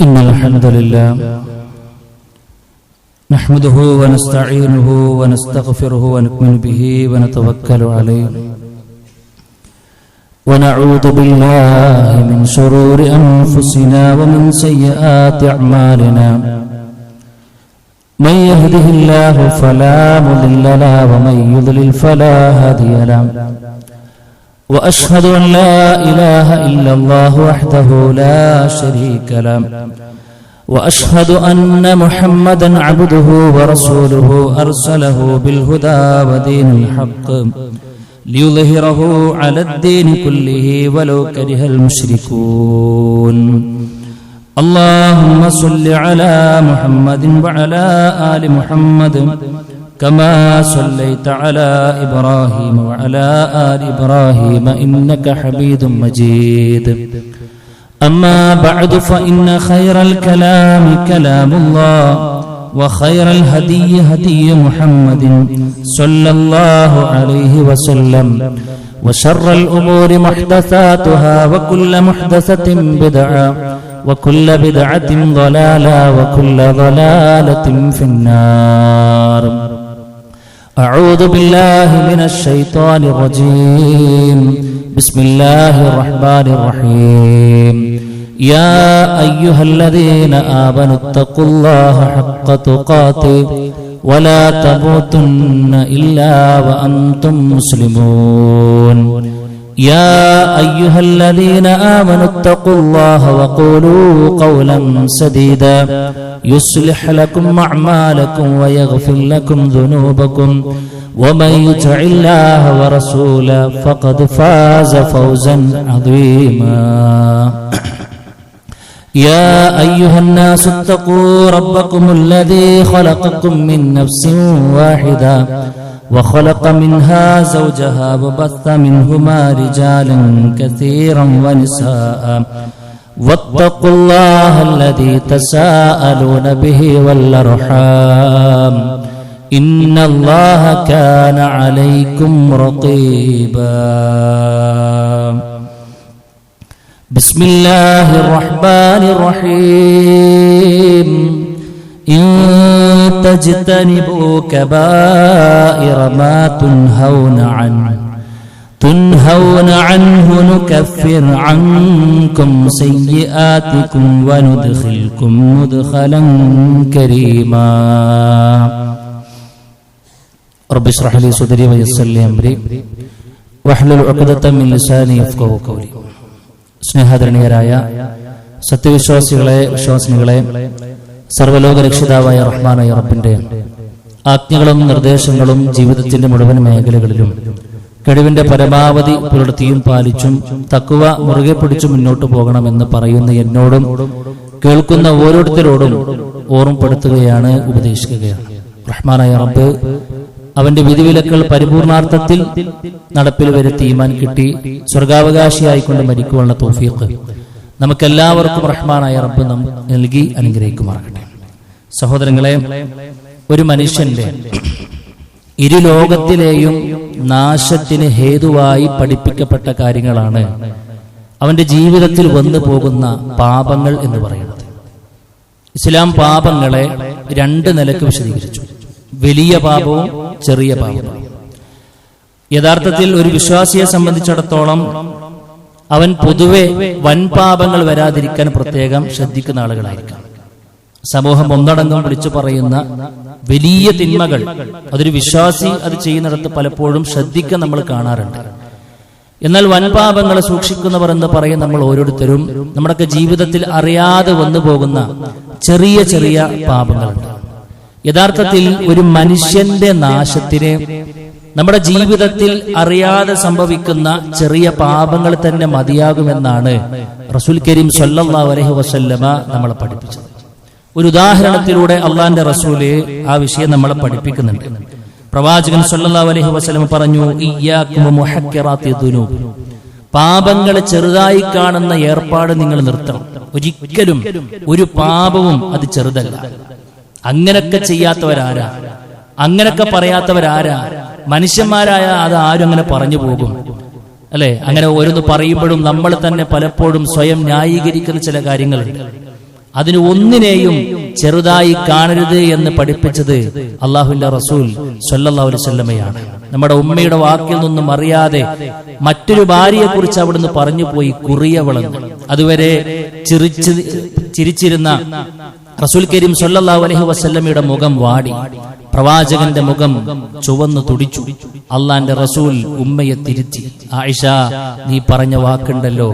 إن الحمد لله نحمده ونستعينه ونستغفره ونؤمن به ونتوكل عليه ونعوذ بالله من شرور أنفسنا ومن سيئات أعمالنا من يهده الله فلا مضل له ومن يضلل فلا هادي له وأشهد أن لا إله إلا الله وحده لا شريك له وأشهد أن محمدا عبده ورسوله أرسله بالهدى ودين الحق ليظهره على الدين كله ولو كره المشركون اللهم صل على محمد وعلى آل محمد كما صليت على إبراهيم وعلى آل إبراهيم إنك حميد مجيد أما بعد فإن خير الكلام كلام الله وخير الهدي هدي محمد صلى الله عليه وسلم وشر الأمور محدثاتها وكل محدثة بدعة وكل بدعة ضلالة وكل ضلالة في النار أعوذ بالله من الشيطان الرجيم بسم الله الرحمن الرحيم يا أيها الذين آمنوا اتقوا الله حق تقاته ولا تموتن إلا وأنتم مسلمون يا أيها الذين آمنوا اتقوا الله وقولوا قولا سديدا يصلح لكم أعمالكم ويغفر لكم ذنوبكم ومن يطع الله ورسوله فقد فاز فوزا عظيما يا أيها الناس اتقوا ربكم الذي خلقكم من نفس واحدة وخلق منها زوجها وبث منهما رجالا كثيرا ونساء واتقوا الله الذي تساءلون به والأرحام إن الله كان عليكم رقيبا بسم الله الرحمن الرحيم إن تجتنبوا كبائر ما تنهون عنه نكفر عنكم سيئاتكم وندخلكم مدخلا كريما رب اشرح لي صدري ويسر لي أمري واحلل عقدة من لساني يفقهوا قولي സ്നേഹാദരണീയരായ സത്യവിശ്വാസികളെ വിശ്വാസിനികളെ സർവ്വലോക രക്ഷിതാവായ റഹ്മാനായ റബ്ബിന്റെ ആജ്ഞകളും നിർദ്ദേശങ്ങളും ജീവിതത്തിന്റെ മുഴുവൻ മേഖലകളിലും കഴിവിന്റെ പരമാവധി പുലർത്തിയും പാലിച്ചും തഖ്വ മുറുകെ പിടിച്ചു മുന്നോട്ട് പോകണമെന്ന് പറയുന്ന എന്നോടും കേൾക്കുന്ന ഓരോരുത്തരോടും ഓർമ്മപ്പെടുത്തുകയാണ്, ഉപദേശിക്കുകയാണ്. റഹ്മാനായ റബ്ബ് അവന്റെ വിധിവിലക്കുകൾ പരിപൂർണാർത്ഥത്തിൽ നടപ്പിൽ വരുത്തി ഈമാൻ കിട്ടി സ്വർഗാവകാശിയായിക്കൊണ്ട് മരിക്കുവാനുള്ള തൗഫീഖ് നമുക്കെല്ലാവർക്കും റഹ്മാനായ റബ്ബ് നൽകി അനുഗ്രഹിക്കുമാറാകട്ടെ. സഹോദരങ്ങളെ, ഒരു മനുഷ്യന്റെ ഇരുലോകത്തിലെയും നാശത്തിന് ഹേതുവായി പഠിപ്പിക്കപ്പെട്ട കാര്യങ്ങളാണ് അവന്റെ ജീവിതത്തിൽ വന്നു പോകുന്ന പാപങ്ങൾ എന്ന് പറയുന്നത്. ഇസ്ലാം പാപങ്ങളെ രണ്ട് നിലക്ക് വിശദീകരിച്ചു: വലിയ പാപവും ചെറിയ പാപവും. യഥാർത്ഥത്തിൽ ഒരു വിശ്വാസിയെ സംബന്ധിച്ചിടത്തോളം അവൻ പൊതുവെ വൻപാപങ്ങൾ വരാതിരിക്കാൻ പ്രത്യേകം ശ്രദ്ധിക്കുന്ന ആളുകളായിരിക്കാം. സമൂഹം ഒന്നടങ്കം വിളിച്ചു പറയുന്ന വലിയ തിന്മകൾ അതൊരു വിശ്വാസി അത് ചെയ്യുന്നിടത്ത് പലപ്പോഴും ശ്രദ്ധിക്കാൻ നമ്മൾ കാണാറുണ്ട്. എന്നാൽ വൻപാപങ്ങളെ സൂക്ഷിക്കുന്നവർ എന്ന് പറയും നമ്മൾ ഓരോരുത്തരും നമ്മുടെയൊക്കെ ജീവിതത്തിൽ അറിയാതെ വന്നു പോകുന്ന ചെറിയ ചെറിയ പാപങ്ങളുണ്ട്. യഥാർത്ഥത്തിൽ ഒരു മനുഷ്യന്റെ നാശത്തിന് നമ്മുടെ ജീവിതത്തിൽ അറിയാതെ സംഭവിക്കുന്ന ചെറിയ പാപങ്ങൾ തന്നെ മതിയാകുമെന്നാണ് റസൂൽ കരീം സ്വല്ലല്ലാഹു അലൈഹി വസല്ലമ നമ്മളെ പഠിപ്പിച്ചത്. ഒരു ഉദാഹരണത്തിലൂടെ അള്ളാന്റെ റസൂല് ആ വിഷയം നമ്മളെ പഠിപ്പിക്കുന്നുണ്ട്. പ്രവാചകൻ സ്വല്ലല്ലാഹു അലൈഹി വസല്ലമ പറഞ്ഞു, ഇയ്യാകും മുഹഖിറാത്തി ദുനൂബ്, പാപങ്ങളെ ചെറുതായി കാണുന്ന ഏർപ്പാട് നിങ്ങൾ നിർത്തണം. ഒരിക്കലും ഒരു പാപവും അത് ചെറുതല്ല. അങ്ങനൊക്കെ ചെയ്യാത്തവരാരാ? അങ്ങനൊക്കെ പറയാത്തവരാരാ? മനുഷ്യന്മാരായ അത് ആരും അങ്ങനെ പറഞ്ഞു പോകും അല്ലെ? അങ്ങനെ ഓരോന്ന് പറയുമ്പോഴും നമ്മൾ തന്നെ പലപ്പോഴും സ്വയം ന്യായീകരിക്കുന്ന ചില കാര്യങ്ങളുണ്ട്. അതിന് ഒന്നിനെയും ചെറുതായി കാണരുത് എന്ന് പഠിപ്പിച്ചത് അള്ളാഹുവിന്റെ റസൂൽ സ്വല്ലല്ലാഹു അലൈഹി വസല്ലമയാണ്. നമ്മുടെ ഉമ്മയുടെ വാക്കിൽ നിന്നും അറിയാതെ മറ്റൊരു ഭാര്യയെ കുറിച്ച് അവിടുന്ന് പറഞ്ഞു പോയി കുറിയവളെന്ന്. അതുവരെ ചിരിച്ചിരുന്ന റസൂൽ കരീം സ്വല്ലല്ലാഹു അലൈഹി വസല്ലമയുടെ മുഖം വാടി, പ്രവാചകന്റെ മുഖം ചുവന്നു തുടിച്ചു. അള്ളാന്റെ റസൂൽ ഉമ്മയെ തിരുത്തി, ആയിഷ നീ പറഞ്ഞ വാക്കുണ്ടല്ലോ,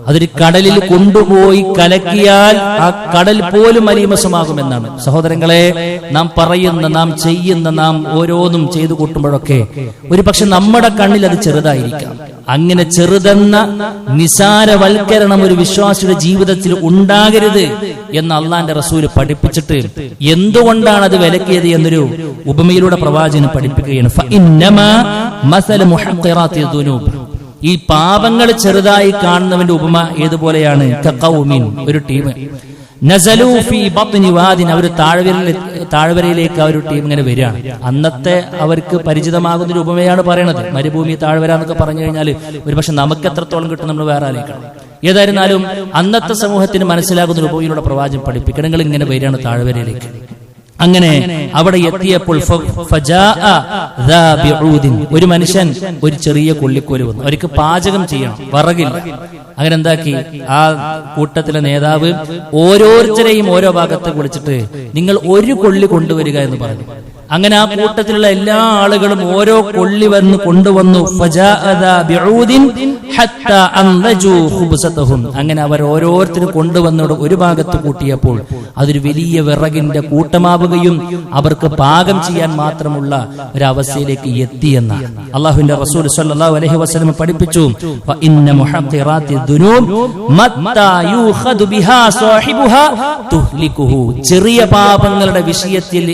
അതൊരു കടലിൽ കൊണ്ടുപോയി കലക്കിയാൽ ആ കടൽ പോലും മലീമസമാകുമെന്നാണ്. സഹോദരങ്ങളെ, നാം പറയുന്ന, നാം ചെയ്യുന്ന, നാം ഓരോന്നും ചെയ്തു കൂട്ടുമ്പോഴൊക്കെ ഒരു പക്ഷെ നമ്മുടെ കണ്ണിൽ അത് ചെറുതായിരിക്കാം. അങ്ങനെ ചെറുതെന്ന നിസാരവൽക്കരണം ഒരു വിശ്വാസിയുടെ ജീവിതത്തിൽ ഉണ്ടാകരുത് എന്ന് അള്ളാന്റെ റസൂൽ പഠിപ്പിച്ചിട്ട് എന്തുകൊണ്ടാണ് അത് വിലക്കിയത് എന്നൊരു ഉപമയിലൂടെ പ്രവാചകൻ പഠിപ്പിക്കുകയാണ്. ഈ പാപങ്ങൾ ചെറുതായി കാണുന്നവന്റെ ഉപമ ഏതുപോലെയാണ്? ഒരു ടീം അവർ താഴ്വരയിലേക്ക് ആ ഒരു ടീം ഇങ്ങനെ വരികയാണ്. അന്നത്തെ അവർക്ക് പരിചിതമാകുന്ന ഒരു ഉപമയാണ് പറയണത്. മരുഭൂമി, താഴ്വര എന്നൊക്കെ പറഞ്ഞു കഴിഞ്ഞാൽ ഒരു പക്ഷെ നമുക്ക് എത്രത്തോളം കിട്ടും നമ്മൾ വേറെ ആലോചിക്കണം. ഏതായിരുന്നാലും അന്നത്തെ സമൂഹത്തിന് മനസ്സിലാകുന്ന ഒരു ഉപമയിലൂടെ പ്രവാചകൻ പഠിപ്പിക്കണം. നിങ്ങൾ ഇങ്ങനെ വരികയാണ് താഴ്വരയിലേക്ക്. അങ്ങനെ അവിടെ എത്തിയപ്പോൾ ഒരു മനുഷ്യൻ ഒരു ചെറിയ കൊള്ളിക്കോല് വന്നു. അവർക്ക് പാചകം ചെയ്യണം, വിറകില്ല. അങ്ങനെ എന്താക്കി, ആ കൂട്ടത്തിലെ നേതാവ് ഓരോരുത്തരെയും ഓരോ ഭാഗത്ത് വിളിച്ചിട്ട് നിങ്ങൾ ഒരു കൊള്ളി കൊണ്ടുവരിക എന്ന് പറഞ്ഞു. അങ്ങനെ ആ കൂട്ടത്തിലുള്ള എല്ലാ ആളുകളും ഓരോ കൊള്ളി വന്ന് കൊണ്ടുവന്നു. അങ്ങനെ അവർ ഓരോരുത്തരും കൊണ്ടുവന്നോട് ഒരു ഭാഗത്ത് കൂട്ടിയപ്പോൾ അതൊരു വലിയ വിറകിന്റെ കൂട്ടമാവുകയും അവർക്ക് പാകം ചെയ്യാൻ മാത്രമുള്ള ഒരു അവസ്ഥയിലേക്ക് എത്തിയെന്നാണ് അള്ളാഹുവിന്റെ റസൂൽ സ്വല്ലല്ലാഹു അലൈഹി വസല്ലം പഠിപ്പിച്ചു. ചെറിയ പാപങ്ങളുടെ വിഷയത്തിൽ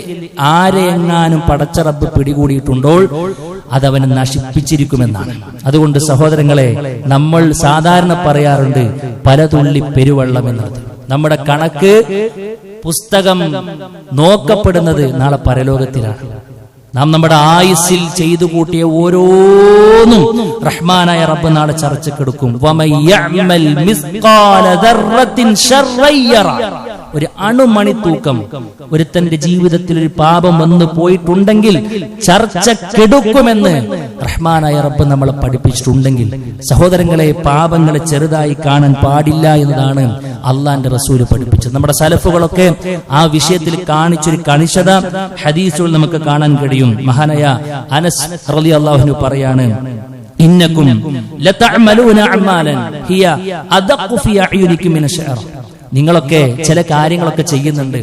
ആരെയെങ്ങാനും പടച്ച റബ്ബ് പിടികൂടിയിട്ടുണ്ടോ അതവനെ നശിപ്പിച്ചിരിക്കുമെന്നാണ്. അതുകൊണ്ട് സഹോദരങ്ങളെ, നമ്മൾ സാധാരണ പറയാറുണ്ട് പല തുള്ളി പെരുവെള്ളം എന്നത്. നമ്മുടെ കണക്ക് പുസ്തകം നോക്കപ്പെടുന്നത് നാളെ പരലോകത്തിലാണ്. നാം നമ്മുടെ ആയുസ്സിൽ ചെയ്തു കൂട്ടിയ ഓരോന്നും റഹ്മാനായ റബ്ബ് നാളെ ചർച്ചക്കെടുക്കും. ഒരു അണുമണി തൂക്കം ഒരുത്തന്റെ ജീവിതത്തിൽ ഒരു പാപം വന്നു പോയിട്ടുണ്ടെങ്കിൽ ചർച്ച കെടുക്കുമെന്ന് റഹ്മാനായ റബ്ബ് നമ്മളെ പഠിപ്പിച്ചിട്ടുണ്ടെങ്കിൽ, സഹോദരങ്ങളെ, പാപങ്ങളെ ചെറുതായി കാണാൻ പാടില്ല എന്നതാണ് അള്ളാന്റെ റസൂല് പഠിപ്പിച്ചത്. നമ്മുടെ സലഫുകളൊക്കെ ആ വിഷയത്തിൽ കാണിച്ചൊരു കണിശത ഹദീസുകൾ നമുക്ക് കാണാൻ കഴിയും. മഹാനായ അനസ് റളിയല്ലാഹു അൻഹു പറയാണ്, ഇന്നകും ലതഅമലൂന അഅമാലൻ ഹിയ അദഖു ഫി അഅ്യുനികും മിന ശഅർ. നിങ്ങളൊക്കെ ചില കാര്യങ്ങളൊക്കെ ചെയ്യുന്നുണ്ട്,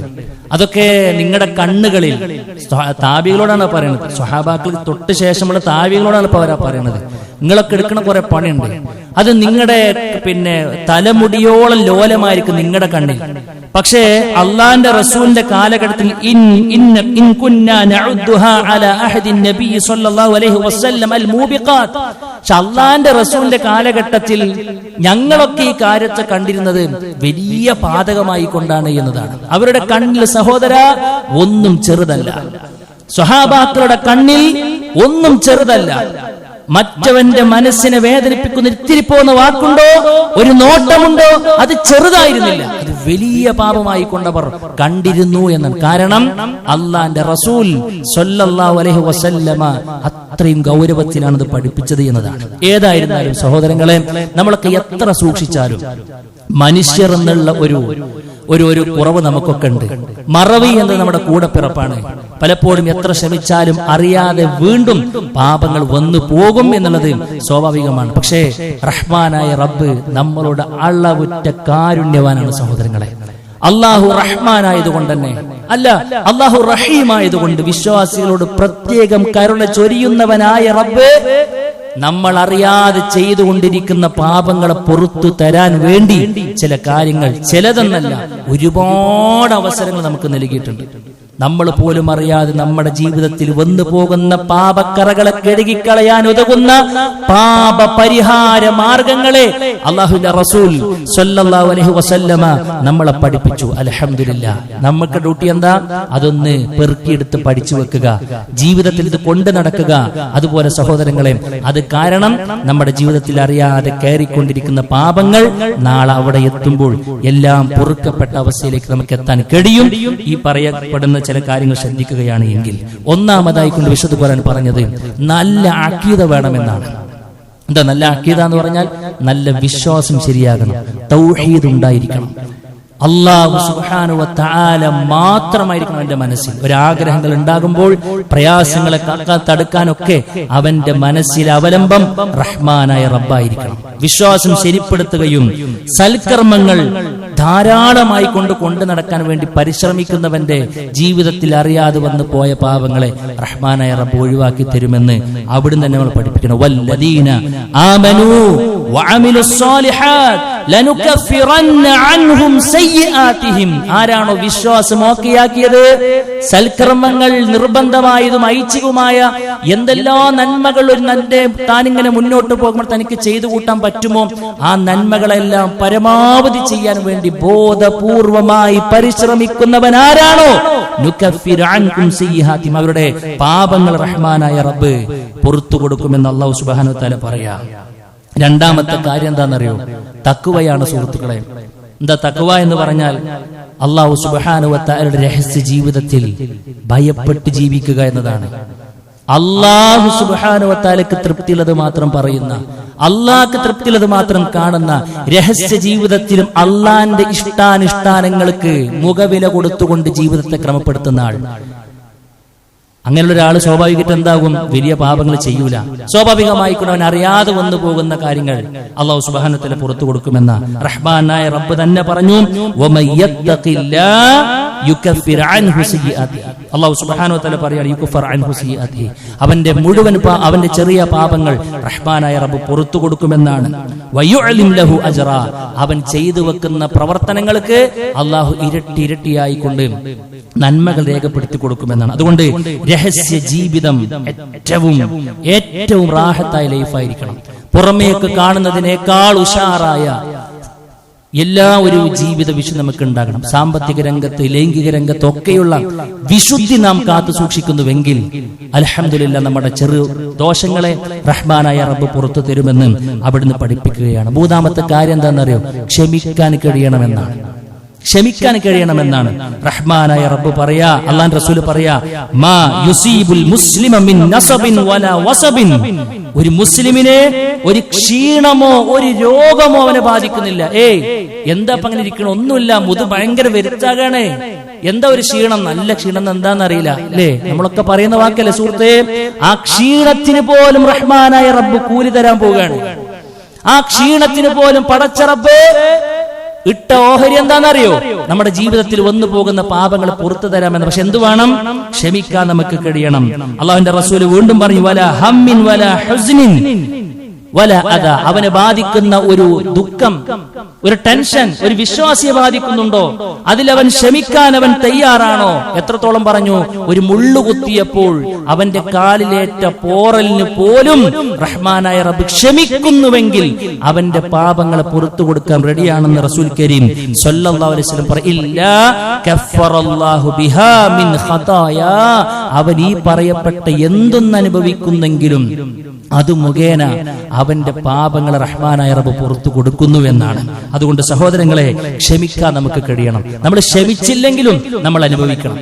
അതൊക്കെ നിങ്ങളുടെ കണ്ണുകളിൽ, താബികളോടാണ് പറയുന്നത്, സ്വഹാബാക്കൾ തൊട്ട് ശേഷമുള്ള താബികളോടാണ് ഇപ്പൊ അവരാ പറയുന്നത്. നിങ്ങളൊക്കെ എടുക്കുന്ന കുറെ പണിയുണ്ട്, അത് നിങ്ങളുടെ തലമുടിയോളം ലോലമായിരിക്കും നിങ്ങളുടെ കണ്ണിൽ. പക്ഷേ അള്ളാന്റെ റസൂലിന്റെ കാലഘട്ടത്തിൽ അള്ളാന്റെ റസൂലിന്റെ കാലഘട്ടത്തിൽ ഞങ്ങളൊക്കെ ഈ കാര്യത്തെ കണ്ടിരുന്നത് വലിയ പാതകമായി കൊണ്ടാണ് എന്നതാണ്. അവരുടെ കണ്ണിൽ സഹോദര ഒന്നും ചെറുതല്ല, സ്വഹാബാക്കളുടെ കണ്ണിൽ ഒന്നും ചെറുതല്ല. മറ്റവന്റെ മനസ്സിനെ വേദനിപ്പിക്കുന്ന ഇത്തിരി പോകുന്ന വാക്കുണ്ടോ, ഒരു നോട്ടമുണ്ടോ, അത് ചെറുതായിരുന്നില്ല, അത് വലിയ പാപമായി കൊണ്ടവർ കണ്ടിരുന്നു എന്നാണ്. കാരണം അള്ളാന്റെ റസൂൽ സ്വല്ലല്ലാഹു അലൈഹി വസല്ലമ അത്രയും ഗൗരവത്തിലാണ് ഇത് പഠിപ്പിച്ചത് എന്നതാണ്. ഏതായിരുന്നാലും സഹോദരങ്ങളെ, നമ്മളൊക്കെ എത്ര സൂക്ഷിച്ചാലും മനുഷ്യർ എന്നുള്ള ഒരു കുറവ് നമുക്കൊക്കെ ഉണ്ട്. മറവി എന്നത് നമ്മുടെ കൂടെ പിറപ്പാണ്. പലപ്പോഴും എത്ര ശ്രമിച്ചാലും അറിയാതെ വീണ്ടും പാപങ്ങൾ വന്നു പോകും എന്നുള്ളത് സ്വാഭാവികമാണ്. പക്ഷേ റഹ്മാനായ റബ്ബ് നമ്മളോട് അളവുറ്റ കാരുണ്യവാനാണ് സഹോദരങ്ങളെ. അള്ളാഹു റഹ്മാനായതുകൊണ്ട് തന്നെ അല്ല, അള്ളാഹു റഹീമായതുകൊണ്ട് വിശ്വാസികളോട് പ്രത്യേകം കരുണ ചൊരിയുന്നവനായ റബ്ബ് നമ്മൾ അറിയാതെ ചെയ്തുകൊണ്ടിരിക്കുന്ന പാപങ്ങളെ പുറത്തു തരാൻ വേണ്ടി ചില കാര്യങ്ങൾ, ചിലതെന്നല്ല ഒരുപാട് അവസരങ്ങൾ നമുക്ക് നൽകിയിട്ടുണ്ട്. നമ്മൾ പോലും അറിയാതെ നമ്മുടെ ജീവിതത്തിൽ വന്നു പോകുന്ന പാപക്കറകളെ കഴുകിക്കളയാൻ ഉതകുന്ന പാപ പരിഹാര മാർഗങ്ങളെ അല്ലാഹുവിന്റെ റസൂൽ സ്വല്ലല്ലാഹു അലൈഹി വസല്ലമ നമ്മളെ പഠിപ്പിച്ചു. അൽഹംദുലില്ലാഹ്. നമുക്ക് ഡ്യൂട്ടി എന്താ? അതൊന്ന് പെറുക്കിയെടുത്ത് പഠിച്ചു വെക്കുക, ജീവിതത്തിൽ ഇത് കൊണ്ട് നടക്കുക. അതുപോലെ സഹോദരങ്ങളെ, അത് കാരണം നമ്മുടെ ജീവിതത്തിൽ അറിയാതെ കയറിക്കൊണ്ടിരിക്കുന്ന പാപങ്ങൾ നാളെ അവിടെ എത്തുമ്പോൾ എല്ലാം പൊറുക്കപ്പെട്ട അവസ്ഥയിലേക്ക് നമുക്ക് എത്താൻ കഴിയും. ഈ പറയപ്പെടുന്ന ചില കാര്യങ്ങൾ ശ്രദ്ധിക്കുകയാണ് എങ്കിൽ, ഒന്നാമതായി കൊണ്ട് വിശുദ്ധ ഖുർആൻ പറഞ്ഞത് നല്ല അഖീദ വേണമെന്നാണ്. എന്താ നല്ല അഖീദ എന്ന് പറഞ്ഞാൽ? നല്ല വിശ്വാസം ശരിയാകണം, തൗഹീദ് ഉണ്ടായിരിക്കണം, അല്ലാഹു സുബ്ഹാനഹു വ തആല മാത്രമായിരിക്കണം അവന്റെ മനസ്സിൽ. ഒരാഗ്രഹങ്ങൾ ഉണ്ടാകുമ്പോൾ പ്രയാസങ്ങളെ തടുക്കാനൊക്കെ അവന്റെ മനസ്സിലെ അവലംബം റഹ്മാനായ റബ്ബായിരിക്കണം. വിശ്വാസം ശരിപ്പെടുത്തുകയും സൽക്കർമ്മങ്ങൾ ധാരാളമായി കൊണ്ടു നടക്കാൻ വേണ്ടി പരിശ്രമിക്കുന്നവന്റെ ജീവിതത്തിൽ അറിയാതെ വന്നു പോയ പാപങ്ങളെ റഹ്മാനായ റബ്ബ് ഒഴിവാക്കി തരുമെന്ന് അവിടുന്ന് തന്നെ നമ്മൾ പഠിപ്പിക്കണം. വല്ലദീന ആമനൂ വഅമിലുസ് സ്വാലിഹാത്ത് ലനുകഫിറന്ന അൻഹും സയ്യിആതിഹിം. ആരാണോ വിശ്വാസം ഓക്കെയാക്കിയത്, സൽക്കർമ്മങ്ങൾ നിർബന്ധമായതും ഐച്ഛികവുമായ എന്തെല്ലാം നന്മകൾ ഒരു താനിങ്ങനെ മുന്നോട്ട് പോകുമ്പോൾ തനിക്ക് ചെയ്തു കൂട്ടാൻ പറ്റുമോ ആ നന്മകളെല്ലാം പരമാവധി ചെയ്യാൻ വേണ്ടി ബോധപൂർവമായി പരിശ്രമിക്കുന്നവനാരാണോ നുകഫിറു അൻകും സയ്യിആതിഹിം, അവരുടെ പാപങ്ങൾ റഹ്മാനായ റബ്ബ് പുറത്തു കൊടുക്കുമെന്ന് അല്ലാഹു സുബ്ഹാനഹു വ തആല പറയാ. രണ്ടാമത്തെ കാര്യം എന്താണെന്നറിയോ? തഖ്വയാണ് സുഹൃത്തുക്കളെ. എന്താ തഖ്വ എന്ന് പറഞ്ഞാൽ? അല്ലാഹു സുബ്ഹാനഹു വ തആലയുടെ രഹസ്യ ജീവിതത്തിൽ ഭയപ്പെട്ട് ജീവിക്കുക എന്നതാണ്. അല്ലാഹു സുബ്ഹാനഹു വ തആലക്ക് തൃപ്തിയുള്ളത് മാത്രം പറയുന്ന, അള്ളാഹ്ക്ക് തൃപ്തിയുള്ളത് മാത്രം കാണുന്ന, രഹസ്യ ജീവിതത്തിലും അള്ളാന്റെ ഇഷ്ടാനുഷ്ഠാനങ്ങൾക്ക് മുഖവില കൊടുത്തുകൊണ്ട് ജീവിതത്തെ ക്രമപ്പെടുത്തുന്ന ആൾ. അങ്ങനെയുള്ള ഒരാൾ സ്വാഭാവികമായിട്ട് എന്താകും? വലിയ പാപങ്ങൾ ചെയ്യൂല. സ്വാഭാവികമായിക്കൊണ്ട് അവൻ അറിയാതെ വന്നു പോകുന്ന കാര്യങ്ങൾ അല്ലാഹു സുബ്ഹാനഹു വ തആല പുറത്തു കൊടുക്കുമെന്ന റഹ്മാനായ റബ്ബ് തന്നെ പറഞ്ഞു. അല്ലാഹു സുബ്ഹാനഹു വ തആല പറയാണ്, യുകഫർ അൻഹു സയ്യിആതിഹി, അവന്റെ മുഴുവൻ അവന്റെ ചെറിയ പാപങ്ങൾ റഹ്മാനായ റബ്ബ് പുറത്തു കൊടുക്കുമെന്നാണ്. വയുഅലിം ലഹു അജ്റ, അവൻ ചെയ്തു വെക്കുന്ന പ്രവർത്തനങ്ങൾക്ക് അല്ലാഹു ഇരട്ടി ഇരട്ടിയായിക്കൊണ്ട് നന്മകൾ രേഖപ്പെടുത്തി കൊടുക്കുമെന്നാണ്. അതുകൊണ്ട് രഹസ്യ ജീവിതം ഏറ്റവും റാഹത്തായ ലൈഫായിരിക്കണം. പുറമേക്ക് കാണുന്നതിനേക്കാൾ ഉഷാറായ എല്ലാ ഒരു ജീവിത വിശുദ്ധി നമുക്ക് ഉണ്ടാകണം. സാമ്പത്തിക രംഗത്ത്, ലൈംഗിക രംഗത്ത് ഒക്കെയുള്ള വിശുദ്ധി നാം കാത്തു സൂക്ഷിക്കുന്നുവെങ്കിൽ അൽഹംദുലില്ലാഹ് നമ്മുടെ ചെറു ദോഷങ്ങളെ റഹ്മാനായ റബ്ബ് പുറത്തു തരുമെന്ന് അവിടുന്ന് പഠിപ്പിക്കുകയാണ്. മൂന്നാമത്തെ കാര്യം എന്താണെന്നറിയോ? ക്ഷമിക്കാൻ കഴിയണമെന്നാണ്. ക്ഷമിക്കാൻ കഴിയണമെന്നാണ് റഹ്മാനായ റബ്ബ് പറയാ, അല്ലാഹുവിന്റെ റസൂൽ പറയാ, മാ യുസീബുൽ മുസ്ലിമ മിൻ നസബിൻ വലാ വസബിൻ, ഒരു മുസ്ലിമിനെ ഒരു ക്ഷീണമോ ഒരു രോഗമോ അവനെ ബാധിക്കുന്നില്ല. എന്താ അങ്ങനെ ഇരിക്കണം? ഒന്നുമില്ല, ഭയങ്കര വരുത്താകാണ്. എന്താ ഒരു ക്ഷീണം? നല്ല ക്ഷീണം എന്താണെന്നറിയില്ല അല്ലേ? നമ്മളൊക്കെ പറയുന്ന വാക്കല്ലേ സുഹൃത്തേ? ആ ക്ഷീണത്തിന് പോലും റഹ്മാനായ റബ്ബ് കൂലി തരാൻ പോവുകയാണ്. ആ ക്ഷീണത്തിന് പോലും പടച്ച റബ്ബ് ഇട്ട ഓഹരി എന്താണെന്നറിയോ? നമ്മുടെ ജീവിതത്തിൽ വന്നു പോകുന്ന പാപങ്ങൾ പുറത്തു തരാമെന്ന്. പക്ഷെ എന്ത് വേണം? ക്ഷമിക്കാൻ നമുക്ക് കഴിയണം. അല്ലാഹുവിന്റെ റസൂൽ വീണ്ടും പറഞ്ഞു, വലാ ഹമ്മിൻ വലാ ഹുസ്നിൻ വലാ അദാ, അവനെ ബാധിക്കുന്ന ഒരു ദുഃഖം, ഒരു ടെൻഷൻ ഒരു വിശ്വാസിയെ ബാധിക്കുന്നുണ്ടോ അതിലവൻ ക്ഷമിക്കാൻ അവൻ തയ്യാറാണോ? എത്രത്തോളം പറഞ്ഞു? ഒരു മുള്ളു കുത്തിയപ്പോൾ അവന്റെ കാലിലേറ്റ പോറലിന് പോലും റഹ്മാനായ റബ്ബ് ക്ഷമിക്കുന്നുവെങ്കിൽ അവന്റെ പാപങ്ങളെ പുറത്തു കൊടുക്കാൻ റെഡിയാണെന്ന് റസൂൽ കരീം സ്വല്ലല്ലാഹു അലൈഹി വസല്ലം പറയില്ല. കഫറല്ലാഹു ബിഹാ മിൻ ഖതായാ, അവൻ ഈ പറയപ്പെട്ട എന്തൊന്ന് അനുഭവിക്കുന്നെങ്കിലും അത് മുഖേന അവന്റെ പാപങ്ങളെ റഹ്മാനായ റബ്ബ് പുറത്തു കൊടുക്കുന്നുവെന്നാണ്. അതുകൊണ്ട് സഹോദരങ്ങളെ, ക്ഷമിക്കാൻ നമുക്ക് കഴിയണം. നമ്മൾ ക്ഷമിച്ചില്ലെങ്കിലും നമ്മൾ അനുഭവിക്കണം.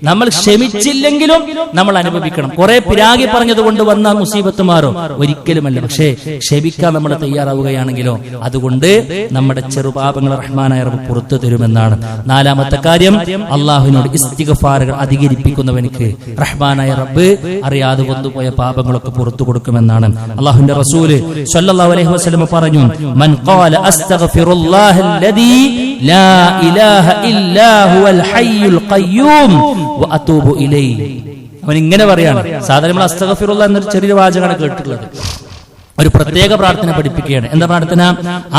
നമ്മൾ ക്ഷമിച്ചില്ലെങ്കിലും നമ്മൾ അനുഭവിക്കണം. കുറെ പിരാഗി പറഞ്ഞത് കൊണ്ട് വന്ന മുസീബത്ത് മാറും? ഒരിക്കലുമല്ല. പക്ഷേ ക്ഷമിക്കാൻ നമ്മൾ തയ്യാറാവുകയാണെങ്കിലോ അതുകൊണ്ട് നമ്മുടെ ചെറുപാപങ്ങൾ റഹ്മാനായ റബ്ബ് പുറത്തു തരുമെന്നാണ്. നാലാമത്തെ കാര്യം, അള്ളാഹുവിനോട് ഇസ്തിഗ്ഫാറുകൾ അധികരിപ്പിക്കുന്നവനിക്ക് റഹ്മാനായ റബ്ബ് അറിയാതെ വന്നുപോയ പാപങ്ങളൊക്കെ പുറത്തു കൊടുക്കുമെന്നാണ്. അള്ളാഹുവിന്റെ റസൂല് സ്വല്ലല്ലാഹു അലൈഹി വസല്ലം പറഞ്ഞു, മൻ ഖാല അസ്തഗ്ഫിറുല്ലാഹല്ലദീ ലാ ഇലാഹ ഇല്ലാ ഹുവൽ ഹയ്യുൽ ഖയ്യൂം വഅതൂബു ഇലൈഹി. അവൻ ഇങ്ങനെ പറയാണ്. സാധാരണ നമ്മൾ അസ്തഗ്ഫിറുല്ലാഹ് എന്നൊരു ചെറിയ വാചകമാണ് കേട്ടിട്ടുള്ളത്. ഒരു പ്രത്യേക പ്രാർത്ഥന പഠിപ്പിക്കുകയാണ്. എന്താ പ്രാർത്ഥന?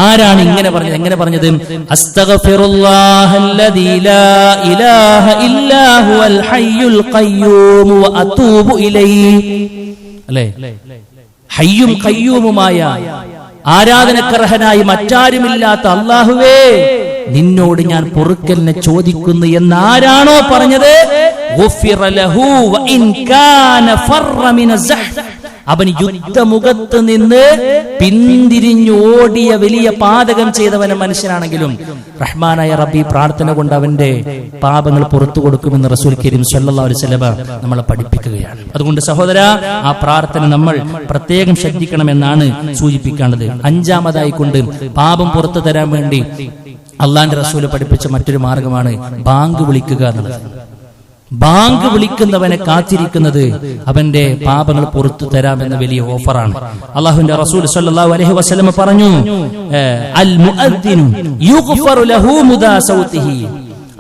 ആരാണ് ഇങ്ങനെ പറഞ്ഞത്? എങ്ങനെ പറഞ്ഞത്? അസ്തഗ്ഫിറുല്ലാഹല്ലദീ ലാ ഇലാഹ ഇല്ലാ ഹുവൽ ഹയ്യുൽ ഖയ്യൂം വ അതൂബു ഇലൈഹി. അല്ലേ? ഹയ്യും ഖയ്യൂമുമായ ആരാധനക്കർഹനായി മറ്റാരുമില്ലാത്ത അല്ലാഹുവേ, നിന്നോട് ഞാൻ പൊറുക്കലിനെ ചോദിക്കുന്നു എന്നാരാണോ പറഞ്ഞത്, ഗുഫിറ ലഹു വ ഇൻ കാന ഫറ മിന സഹ്, അവൻ യുദ്ധമുഖത്ത് നിന്ന് പിന്തിരിഞ്ഞു ഓടിയ വലിയ പാതകം ചെയ്തവന മനുഷ്യനാണെങ്കിലും റഹ്മാനായ റബ്ബി പ്രാർത്ഥന കൊണ്ട് അവന്റെ പാപങ്ങൾ പുറത്തു കൊടുക്കുമെന്ന് റസൂൽ കരീം സല്ലല്ലാഹു അലൈഹി വസല്ലം നമ്മളെ പഠിപ്പിക്കുകയാണ്. അതുകൊണ്ട് സഹോദരാ, ആ പ്രാർത്ഥന നമ്മൾ പ്രത്യേകം ശ്രദ്ധിക്കണമെന്നാണ് സൂചിപ്പിക്കേണ്ടത്. അഞ്ചാമതായി കൊണ്ട് പാപം പുറത്തു തരാൻ വേണ്ടി അള്ളാന്റെ റസൂല് പഠിപ്പിച്ച മറ്റൊരു മാർഗമാണ് ബാങ്ക് വിളിക്കുക എന്നുള്ളത്. ബാങ്ക് വിളിക്കുന്നവനെ കാത്തിരിക്കുന്നത് അവന്റെ പാപങ്ങൾ പുറത്തു തരാമെന്ന വലിയ ഓഫറാണ്. അല്ലാഹുവിന്റെ റസൂൽ സല്ലല്ലാഹു അലൈഹി വസല്ലം പറഞ്ഞു, അൽ മുഅദ്ദിനു യുഗ്ഫറു ലഹു മുദാ സൗതിഹി,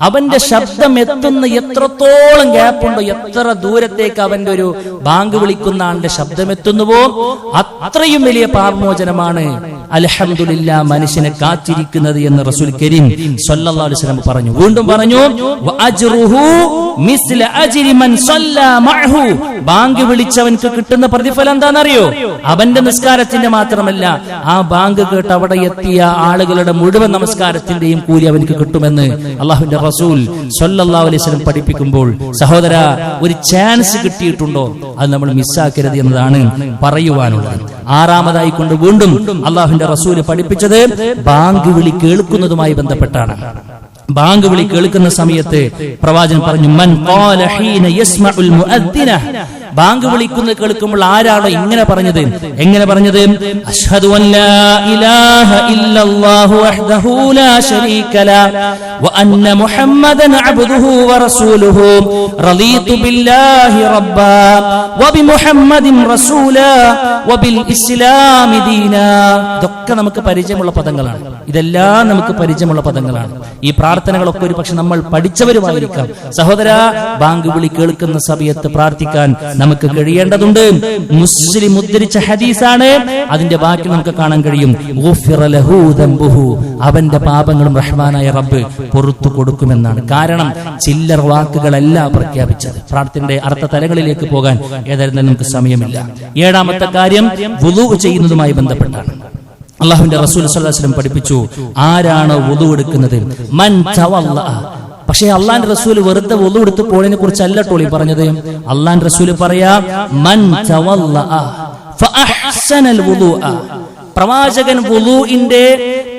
അവന്റെ ശബ്ദം എത്തുന്ന എത്രത്തോളം ഗ്യാപ്പുണ്ടോ, എത്ര ദൂരത്തേക്ക് അവന്റെ ഒരു ബാങ്ക് വിളിക്കുന്ന ആളുടെ ശബ്ദം എത്തുന്നുവോ അത്രയും വലിയ പാപമോചനമാണ് അൽഹംദുലില്ലാ മനുഷ്യനെ കാത്തിരിക്കുന്നത് എന്ന് റസൂൽ കരീം സല്ലല്ലാഹു അലൈഹി വസല്ലം പറഞ്ഞു. വീണ്ടും പറഞ്ഞു, വഅജ്റുഹു മിസ്ല അജ്രി മൻ സല്ലാ മഅഹു, ബാങ്ക് വിളിച്ചവൻക്ക് കിട്ടുന്ന പ്രതിഫലം എന്താണെന്നറിയോ? അവന്റെ നിസ്കാരത്തിന്റെ മാത്രമല്ല, ആ ബാങ്ക് കേട്ട് അവിടെ എത്തിയ ആളുകളുടെ മുഴുവൻ നമസ്കാരത്തിന്റെയും കൂലി അവൻക്ക് കിട്ടുമെന്ന് അല്ലാഹുവിന്റെ റസൂൽ സല്ലല്ലാഹു അലൈഹി വസല്ലം പഠിപ്പിക്കുമ്പോൾ സഹോദരാ, ഒരു ചാൻസ് കിട്ടിയിട്ടുണ്ടോ അത് നമ്മൾ മിസ്സാക്കരുത് എന്നതാണ് പറയുവാനുള്ളത്. ആറാമതായി കൊണ്ട് വീണ്ടും അല്ലാഹുവിന്റെ റസൂൽ പഠിപ്പിച്ചത് ബാങ്ക് വിളി കേൾക്കുന്നതുമായി ബന്ധപ്പെട്ടാണ്. ബാങ്ക് വിളി കേൾക്കുന്ന സമയത്ത് പ്രവാചകൻ പറഞ്ഞു, മൻ ഖാല ഹീന യസ്മഉൽ മുഅദ്ദിന, ബാങ്ക് വിളിക്കുന്നത് കേൾക്കുമ്പോൾ ആരാണോ ഇങ്ങനെ പറഞ്ഞത്, എങ്ങനെ പറഞ്ഞത്, അശ്ഹദു അൻ ലാ ഇലാഹ ഇല്ലല്ലാഹു വഹ്ദഹു ലാ ശരീക ല വ അന്ന മുഹമ്മദൻ അബ്ദുഹു വ റസൂലുഹു റളീതു ബില്ലാഹി റബ്ബാ വ ബി മുഹമ്മദിൻ റസൂലാ വ ബിൽ ഇസ്ലാമി ദീനാ. ഇതൊക്കെ നമുക്ക് പരിചയമുള്ള പദങ്ങളാണ്. ഇതെല്ലാം നമുക്ക് പരിചയമുള്ള പദങ്ങളാണ്. ഈ പ്രാർത്ഥനകളൊക്കെ ഒരു പക്ഷെ നമ്മൾ പഠിച്ചവരുമായിരിക്കാം. സഹോദരാ, ബാങ്ക് വിളി കേൾക്കുന്ന സമയത്ത് പ്രാർത്ഥിക്കാൻ നമുക്ക് കഴിയേണ്ടതുണ്ട്. മുസ്ലിം ഉദ്ധരിച്ച ഹദീസാണ്. അതിന്റെ ബാക്കി നമുക്ക് കാണാൻ കഴിയും. ഗുഫിറ ലഹു ദംബുഹു, അവന്റെ പാപങ്ങളും റഹ്മാനായ റബ്ബ് പുറത്തു കൊടുക്കുമെന്നാണ്. കാരണം ചില്ലർ വാക്കുകളല്ല പ്രഖ്യാപിച്ചത്. പ്രാർത്ഥനയുടെ അർത്ഥ തലങ്ങളിലേക്ക് പോകാൻ ഏതായാലും നമുക്ക് സമയമില്ല. ഏഴാമത്തെ കാര്യം വുളു ചെയ്യുന്നതുമായി ബന്ധപ്പെട്ടാണ്. അല്ലാഹുവിന്റെ റസൂൽ സല്ലല്ലാഹു അലൈഹി വസല്ലം പഠിപ്പിച്ചു, ആരാണ് വുളു എടുക്കുന്നത്, മൻ തവല്ലഅ. പക്ഷേ അള്ളാന്റെ റസൂല് വെറുതെ വുളു എടുത്ത് പോളിനെ കുറിച്ചല്ല ടോളി പറഞ്ഞത്. അള്ളാന്റെ റസൂല് പറയാ, മൻ തവല്ലഅ ഫഅഹ്സനൽ വുളുഅ. പ്രവാചകൻ വുളുഇന്റെ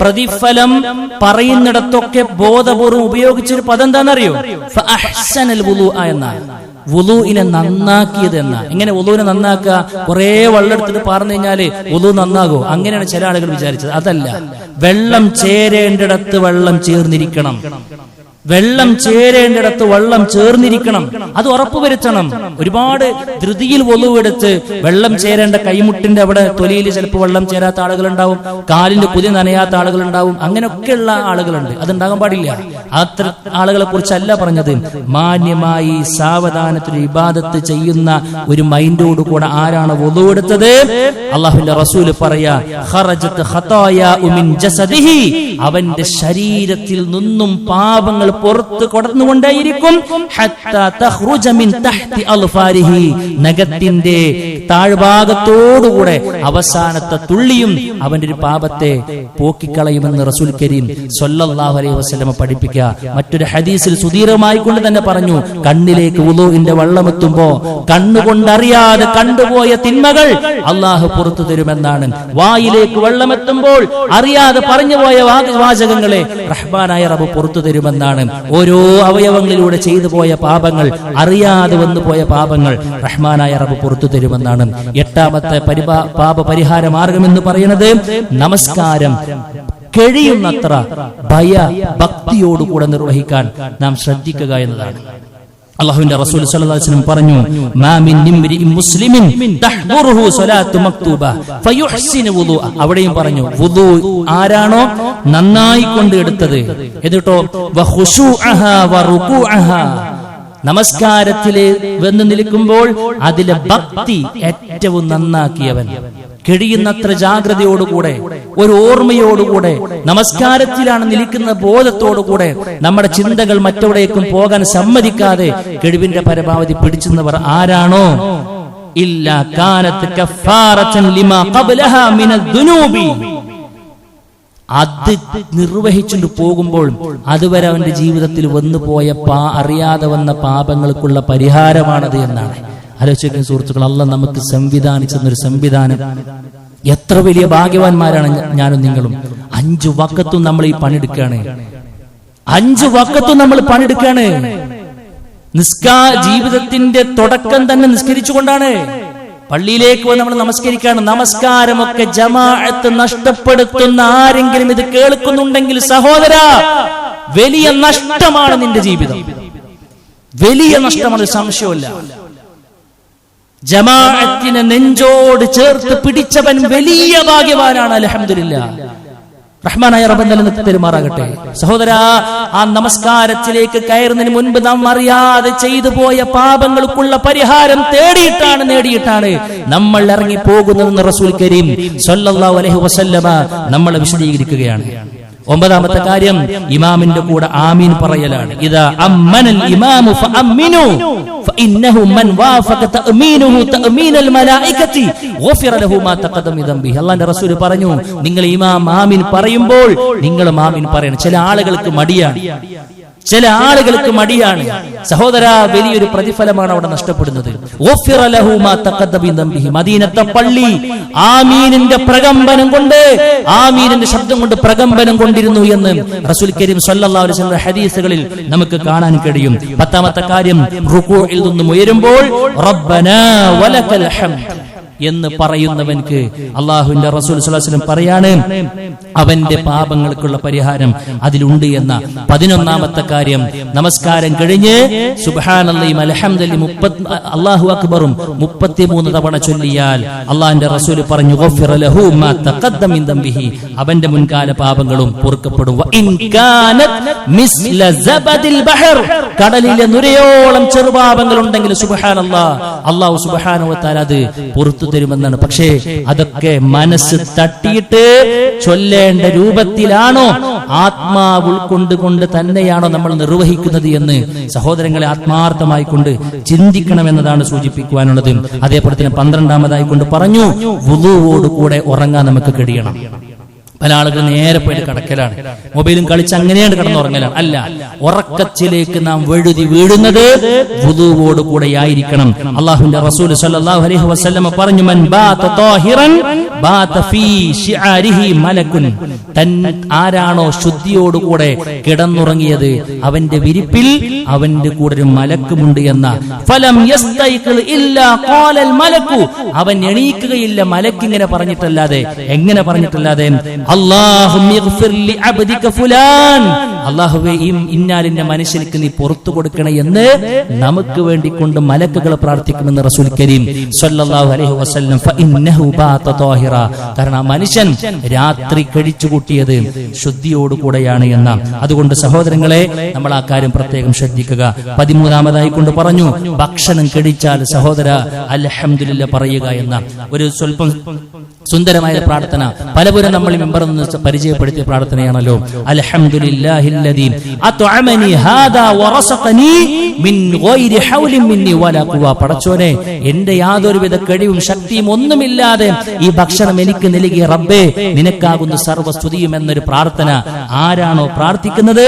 പ്രതിഫലം പറയുന്നിടത്തൊക്കെ ബോധപൂർവ്വം ഉപയോഗിച്ചൊരു പദം എന്താണെന്നറിയോ? ഫഅഹ്സനൽ വുളുഅ എന്നാണ്. വുളുഇനെ നന്നാക്കിയത് എന്ന. എങ്ങനെ വുളുവിനെ നന്നാക്കുക? കുറെ വെള്ളം എടുത്തിട്ട് പറഞ്ഞു കഴിഞ്ഞാല് വുളു നന്നാകോ? അങ്ങനെയാണ് ചില ആളുകൾ വിചാരിച്ചത്. അതല്ല, വെള്ളം ചേരേണ്ടിടത്ത് വെള്ളം ചേർന്നിരിക്കണം. വെള്ളം ചേരേണ്ടിടത്ത് വെള്ളം ചേർന്നിരിക്കണം. അത് ഉറപ്പുവരുത്തണം. ഒരുപാട് ധൃതിയിൽ വുളുവെടുത്ത് വെള്ളം ചേരേണ്ട കൈമുട്ടിന്റെ അവിടെ തൊലിയിൽ ചിലപ്പോൾ വെള്ളം ചേരാത്ത ആളുകളുണ്ടാവും, കാലിന്റെ പുതിയ നനയാത്ത ആളുകളുണ്ടാവും. അങ്ങനെയൊക്കെയുള്ള ആളുകളുണ്ട്. അതുണ്ടാകാൻ പാടില്ല. അത്ര ആളുകളെ കുറിച്ചല്ല പറഞ്ഞത്. മാന്യമായി സാവധാനത്തിൽ ഇബാദത്ത് ചെയ്യുന്ന ഒരു മൈൻഡോട് കൂടെ ആരാണ് വുളുവെടുത്തത്, അല്ലാഹുവിന്റെ റസൂല് പറയാ, ഖറജത് ഖതായാഉ മിൻ ജസദിഹി, അവന്റെ ശരീരത്തിൽ നിന്നും പാപങ്ങൾ പുറത്ത് കടന്നുകൊണ്ടേയിരിക്കും. ഹത്താ തഖ്റുജ മിൻ തഹ്തി അൽഫാരിഹി, നഖത്തിന്റെ താഴ്ഭാഗത്തോടുകൂടെ അവസാനത്തെ തുള്ളിയും അവന്റെ ഒരു പാപത്തെ പോക്കിക്കളയുമെന്ന് റസൂൽ കരീം സല്ലല്ലാഹു അലൈഹി വസല്ലം പഠിപ്പിക്കുക. മറ്റൊരു ഹദീസിൽ സുദീർഘമായി കൊണ്ട് തന്നെ പറഞ്ഞു, കണ്ണിലേക്ക് വുളുഇന്റെ വെള്ളമെത്തുമ്പോ കണ്ണുകൊണ്ടറിയാതെ കണ്ടുപോയ തിന്മകൾ അള്ളാഹു പുറത്തു തരുമെന്നാണ്. വായിലേക്ക് വെള്ളമെത്തുമ്പോൾ അറിയാതെ പറഞ്ഞുപോയ വാചകങ്ങളെ റഹ്മാനായ റബ്ബ് പുറത്തു തരുമെന്നാണ്. ഓരോ അവയവങ്ങളിലൂടെ ചെയ്തു പോയ പാപങ്ങൾ, അറിയാതെ വന്നു പോയ പാപങ്ങൾ റഹ്മാനായ റബ്ബ് പുറത്തു തരുമെന്നാണ്. എട്ടാമത്തെ പാപ പരിഹാര മാർഗം എന്ന് പറയുന്നത് നമസ്കാരം കഴിയുന്നത്ര ഭയ ഭക്തിയോടുകൂടെ നിർവഹിക്കാൻ നാം ശ്രദ്ധിക്കുക എന്നതാണ്. അല്ലാഹുവിന്റെ റസൂൽ സല്ലല്ലാഹു അലൈഹി വസല്ലം പറഞ്ഞു, മാ മിൻ ഇംരിഇൻ മുസ്ലിമിൻ തഹ്ദുറുഹു സ്വലാത്തു മക്തൂബ ഫയുഹ്സിനു വുളുഅ. അവിടെയും പറഞ്ഞു, വുളു ആരാണോ നന്നായി കൊണ്ട് എടുത്തത്, എന്നിട്ടോ വഖുശൂഅഹാ വറുകൂഅഹാ, നമസ്കാരത്തില് വന്ന് നിൽക്കുമ്പോൾ അതിലെ ഭക്തി ഏറ്റവും നന്നാക്കിയവൻ, കഴിയുന്നത്ര ജാഗ്രതയോടുകൂടെ ഒരു ഓർമ്മയോടുകൂടെ നമസ്കാരത്തിലാണ് നിൽക്കുന്ന ബോധത്തോടുകൂടെ നമ്മുടെ ചിന്തകൾ മറ്റെവിടേക്കും പോകാൻ സമ്മതിക്കാതെ കഴിവിന്റെ പരമാവധി പിടിച്ചുന്നവർ ആരാണോ ഇല്ലാ കാനത്ത് കഫാറതൻ ലിമാ ഖബ്ലഹാ മിനൽ ദുനൂബി, അത് നിർവഹിച്ചുകൊണ്ട് പോകുമ്പോൾ അതുവരെ അവന്റെ ജീവിതത്തിൽ വന്നുപോയ അറിയാതെ വന്ന പാപങ്ങൾക്കുള്ള പരിഹാരമാണത് എന്നാണ്. ആലോചിക്കുന്ന സുഹൃത്തുക്കൾ, അള്ളാഹ് നമുക്ക് സംവിധാനിച്ചെന്നൊരു സംവിധാനം. എത്ര വലിയ ഭാഗ്യവാന്മാരാണ് ഞാനും നിങ്ങളും. 5 വഖത്തും നമ്മൾ ഈ പണിയെടുക്കുകയാണ്. 5 വഖത്തും നമ്മൾ പണിയെടുക്കുകയാണ്. ജീവിതത്തിന്റെ തുടക്കം തന്നെ നിസ്കരിച്ചുകൊണ്ടാണ്. പള്ളിയിലേക്ക് വന്ന് നമ്മൾ നമസ്കരിക്കുകയാണ്. നമസ്കാരമൊക്കെ ജമാഅത്ത് നഷ്ടപ്പെടുത്തുന്ന ആരെങ്കിലും ഇത് കേൾക്കുന്നുണ്ടെങ്കിൽ സഹോദര, വലിയ നഷ്ടമാണ് നിന്റെ ജീവിതം, വലിയ നഷ്ടമാണ്, സംശയമില്ല. ജമാഅത്തിനെ നെഞ്ചോട് ചേർത്ത് പിടിച്ചവൻ വലിയ ഭാഗ്യവാനാണ്. അൽഹംദുലില്ലാഹ്. റഹ്മാനായ റബ്ബ് നൽകുന്ന പെരുമാറാകട്ടെ. സഹോദരാ, ആ നമസ്കാരത്തിലേക്ക് കയറുന്നതിന് മുൻപ് നാം അറിയാതെ ചെയ്തു പോയ പാപങ്ങൾക്കുള്ള പരിഹാരം നേടിയിട്ടാണ് നമ്മൾ ഇറങ്ങി പോകുന്നതെന്ന് റസൂൽ കരീം സ്വല്ലല്ലാഹു അലൈഹി വസല്ലമ നമ്മളെ വിശദീകരിക്കുകയാണ്. 9ാമത്തെ കാര്യം, ഇമാമിന്റെ കൂടെ ആമീൻ പറയലാണ്. ഇദാ അമ്മനൽ ഇമാമു ഫഅമ്മിനു ഫഇന്നഹു മൻ വാഫഖ തഅമീനുഹു തഅമീനൽ മലായികതി ഗുഫിറ ലഹു മാ തഖദ്ദമ മിൻ ദംബിഹി. അല്ലാഹുവിന്റെ റസൂൽ പറഞ്ഞു, നിങ്ങൾ ഇമാം ആമീൻ പറയുമ്പോൾ നിങ്ങളും ആമീൻ പറയണം. ചില ആളുകൾക്ക് മടിയാണ്. സഹോദര, വലിയൊരു പ്രതിഫലമാണ് അവിടെ നഷ്ടപ്പെടുന്നത്. ഗുഫിറ ലഹു മാ തഖദ്ദമ മിൻ ദംബിഹി. മദീനത്തെ പള്ളി ആമീനിന്റെ പ്രകമ്പനം കൊണ്ട്, ആമീനിന്റെ ശബ്ദം കൊണ്ട് പ്രകമ്പനം കൊണ്ടിരുന്നു എന്ന് റസൂൽ കരീം സ്വല്ലല്ലാഹു അലൈഹി വസല്ലം ഹദീസുകളിൽ നമുക്ക് കാണാൻ കഴിയും. 10ാമത്തെ കാര്യം, റുകൂഇൽ നിന്നും ഉയരുമ്പോൾ റബ്ബനാ വലക്കൽ ഹംദ് എന്ന് പറയുന്നവൻക്ക് അല്ലാഹുവിന്റെ റസൂൽ സ്വല്ലല്ലാഹു അലൈഹി വസല്ലം പറയാണ്, അവന്റെ പാപങ്ങൾക്കുള്ള പരിഹാരം അതിലുണ്ട് എന്ന. 11ാമത്തെ കാര്യം, നമസ്കാരം കഴിഞ്ഞ് സുബ്ഹാനല്ലാഹി അൽഹംദുലില്ലാഹി അല്ലാഹു അക്ബറും 33 തവണ ചൊല്ലിയാൽ അല്ലാഹുവിന്റെ റസൂൽ പറഞ്ഞു, ഗുഫിറ ലഹു മാ തഖദ്ദമ മിൻ ദംബിഹി, അവന്റെ മുൻകാല പാപങ്ങളും പൊറുക്കപ്പെടും. വ ഇൻ കാനത് മിസ്ല സബദിൽ ബഹർ, കടലിലെ നുരയോളം ചെറുപാപങ്ങൾ ഉണ്ടെങ്കിൽ സുബ്ഹാനല്ലാഹ്, അല്ലാഹു സുബ്ഹാനഹു വ തആല അത് പുറത്തു തരുമെന്നാണ്. പക്ഷേ അതൊക്കെ മനസ്സ് തട്ടിയിട്ട് ചൊല്ലേണ്ട രൂപത്തിലാണോ, ആത്മാവ് ഉൾക്കൊണ്ടുകൊണ്ട് തന്നെയാണോ നമ്മൾ നിർവഹിക്കുന്നത് എന്ന് സഹോദരങ്ങളെ ആത്മാർത്ഥമായി കൊണ്ട് ചിന്തിക്കണമെന്നതാണ് സൂചിപ്പിക്കുവാനുള്ളത്. അതേപോലെ തന്നെ 12ാമതായി കൊണ്ട് പറഞ്ഞു, വുളൂവോട് കൂടെ ഉറങ്ങാൻ നമുക്ക് കഴിയണം. പല ആളുകൾ നേരെ പോയിട്ട് കിടക്കലാണ്, മൊബൈലും കളിച്ച് അങ്ങനെയാണ് കിടന്നുറങ്ങലാണ്. അല്ല, ഉറക്കത്തിലേക്ക് നാം വഴുതി വീഴുന്നത് വുളൂവോട് കൂടെയായിരിക്കണം. അല്ലാഹുവിന്റെ റസൂൽ സ്വല്ലല്ലാഹു അലൈഹി വസല്ലം പറഞ്ഞു, മൻ ബാത താഹിറൻ ബാത ഫീ ശിആരിഹി മലകുൻ, ആരാണോ ശുദ്ധിയോടുകൂടെ കിടന്നുറങ്ങിയത് അവന്റെ വിരിപ്പിൽ അവന്റെ കൂടെ ഒരു മലക്കുമുണ്ട് എന്ന. ഫലം യസ്തൈഖിൽ ഇല്ലാ ഖാലൽ മലക്കു, അവൻ എണീക്കുകയില്ല മലക്ക് ഇങ്ങനെ പറഞ്ഞിട്ടല്ലാതെ. എങ്ങനെ പറഞ്ഞിട്ടല്ലാതെ? അല്ലാഹുവേ, ഇന്നാലിന്റെ മനുഷ്യർക്ക് നീ പുറത്തു കൊടുക്കണേ എന്ന് നമുക്ക് വേണ്ടി കൊണ്ട് മലക്കുകൾ പ്രാർത്ഥിക്കുമെന്ന് റസൂൽ കരീം സ്വല്ലല്ലാഹു അലൈഹി വസല്ലം. ഫഇന്നഹു ബാത താഹിറ, കാരണം ആ മനുഷ്യൻ രാത്രി കഴിച്ചു കൂട്ടിയത് ശുദ്ധിയോടുകൂടെയാണ് എന്ന. അതുകൊണ്ട് സഹോദരങ്ങളെ, നമ്മൾ ആ കാര്യം പ്രത്യേകം ശ്രദ്ധിക്കുക. 13ാമതായി കൊണ്ട് പറഞ്ഞു, ഭക്ഷണം കഴിച്ചാൽ സഹോദര അൽഹംദുലില്ലാഹ് പറയുക എന്ന ഒരു സ്വല്പം സുന്ദരമായ പ്രാർത്ഥന പലപ്പോഴും നമ്മൾ മെമ്പർ പരിചയപ്പെടുത്തിയ പ്രാർത്ഥനയാണല്ലോ. അൽഹംദുലില്ലാഹില്ലദീ അത്അമനി ഹാദാ വറസഖനി മിൻ ഗൈരി ഹൗലിൻ മിന്നി വലാ ഖുവ. പടച്ചോനെ, എന്റെ യാതൊരുവിധ കഴിവും ശക്തിയും ഒന്നുമില്ലാതെ ഈ ഭക്ഷണം എനിക്ക് നൽകിയ റബ്ബേ, നിനക്കാകുന്ന സർവ്വസ്തുതിയും എന്നൊരു പ്രാർത്ഥന ആരാണോ പ്രാർത്ഥിക്കുന്നത്,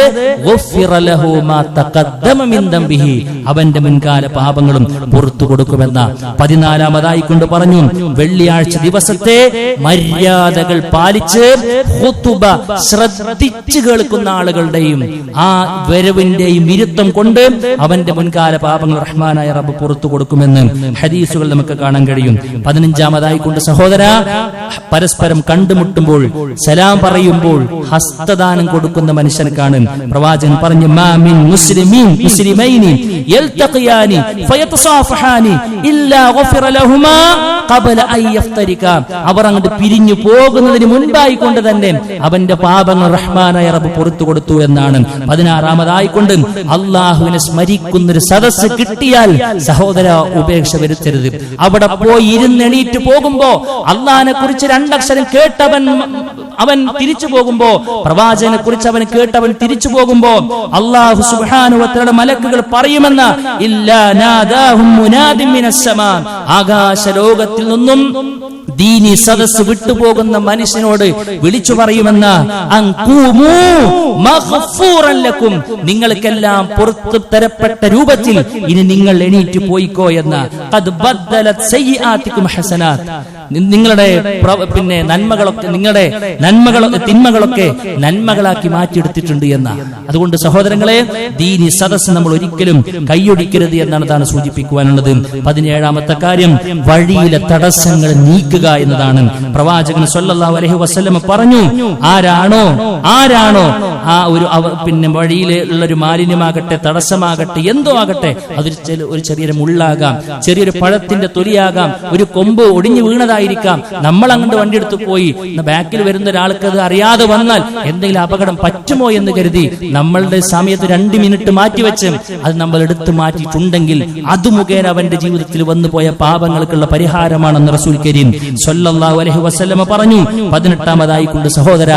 ഗുഫിറ ലഹു മാ തഖദ്ദമ മിൻ ദംബിഹി, അവന്റെ മുൻകാല പാപങ്ങളും പുറത്തു കൊടുക്കുമെന്ന. 14ാമതായി കൊണ്ട് പറഞ്ഞു, വെള്ളിയാഴ്ച ദിവസത്തെ മര്യാദകൾ പാലിച്ച് ഖുതുബ ശ്രദ്ധിച്ചു കേൾക്കുന്ന ആളുകളുടെയും ആ വരവിന്റെയും വിരുദ്ധം കൊണ്ട് അവന്റെ മുൻകാല പാപങ്ങൾ റഹ്മാനായ റബ്ബ് പുറത്തു കൊടുക്കുമെന്ന് ഹദീസുകൾ നമുക്ക് കാണാൻ കഴിയും. 15ാമതായി കൊണ്ട് സഹോദര, പരസ്പരം കണ്ടുമുട്ടുമ്പോൾ സലാം പറയുമ്പോൾ ഹസ്തദാനം കൊടുക്കുന്ന മനുഷ്യനക്കാണ് പ്രവാചകൻ പറഞ്ഞു, മാ മിൻ മുസ്ലിമൈനി യൽതഖിയാനി ഫയതസാഫഹാനി ഇല്ലാ ഗുഫിറ ലഹുമാ ഖബല അൻ യഫ്തരിക. അവർ അവർ അങ്ങോട്ട് പിരിഞ്ഞു പോകുന്നതിന് മുൻപായിക്കൊണ്ട് തന്നെ അവന്റെ പാപങ്ങൾ റഹ്മാനായ റബ്ബ് പുറത്തു കൊടുത്തു എന്നാണ്. 16-ാമതായിക്കൊണ്ട് അള്ളാഹുവിനെ സ്മരിക്കുന്നൊരു സദസ്സ് കിട്ടിയാൽ സഹോദര ഉപേക്ഷ വരുത്തരുത്. അവിടെ പോയി ഇരുന്നെണീറ്റ് പോകുമ്പോ അള്ളാഹിനെ കുറിച്ച് 2 അക്ഷരം കേട്ടവൻ അവൻ തിരിച്ചു പോകുമ്പോ, പ്രവാചകനെ കുറിച്ച് അവൻ കേട്ടവൻ തിരിച്ചു പോകുമ്പോ അല്ലാഹു സുബ്ഹാനഹു വ തആല മലക്കുകൾ പറയുമെന്ന ഇല്ലാ നാദാഹും മുനാദിൻ മിനസ് സമാ, ആകാശ ലോകത്തിൽ നിന്നും ദീനി സദസ്സ് വിട്ടുപോകുന്ന മനുഷ്യനോട് വിളിച്ചു പറയുമെന്ന അൻകൂമൂ മഗ്ഫൂറൻ ലക്കും, നിങ്ങൾക്കെല്ലാം പുറത്തു തരപ്പെട്ട രൂപത്തിൽ ഇനി നിങ്ങൾ എണീറ്റ് പോയിക്കോ എന്ന. ഖദ് ബദ്ദലത് സയ്യിആതികും ഹസനാത്ത്, നിങ്ങളുടെ നന്മകളൊക്കെ നിങ്ങളുടെ തിന്മകളൊക്കെ നന്മകളാക്കി മാറ്റിയെടുത്തിട്ടുണ്ട് എന്ന. അതുകൊണ്ട് സഹോദരങ്ങളെ, ദീനി സദസ്സ് നമ്മൾ ഒരിക്കലും കൈയൊടിക്കരുത് എന്നാണ് താൻ സൂചിപ്പിക്കുവാനുള്ളത്. 17-ാമത്തെ കാര്യം വഴിയിലെ തടസ്സങ്ങൾ നീക്കുക എന്നതാണ്. പ്രവാചകൻ സ്വല്ലല്ലാഹു അലൈഹി വസല്ലം പറഞ്ഞു, ആരാണോ ആ ഒരു വഴിയിലുള്ള ഒരു മാലിന്യമാകട്ടെ, തടസ്സമാകട്ടെ, എന്തോ ആകട്ടെ, അതൊരു ഒരു ചെറിയൊരു മുള്ളാകാം, ചെറിയൊരു പഴത്തിന്റെ തൊലിയാകാം, ഒരു കൊമ്പ് ഒടിഞ്ഞു വീണതായിരിക്കാം. നമ്മൾ അങ്ങോട്ട് വണ്ടി എടുത്തു പോയി ബാക്കിൽ വരുന്ന ഒരാൾക്ക് അത് അറിയാതെ വന്നാൽ എന്തെങ്കിലും അപകടം പറ്റുമോ എന്ന് കരുതി നമ്മളുടെ സമയത്ത് 2 മിനിറ്റ് മാറ്റിവെച്ച് അത് നമ്മൾ എടുത്തു മാറ്റിയിട്ടുണ്ടെങ്കിൽ അത് മുഖേന അവന്റെ ജീവിതത്തിൽ വന്നു പോയ പാപങ്ങൾക്കുള്ള പരിഹാരമാണെന്ന് റസൂൽ കരീം സ്വല്ലല്ലാഹു അലൈഹി വസല്ലം പറഞ്ഞു. 18-ാമതായിക്കൊണ്ട് സഹോദര,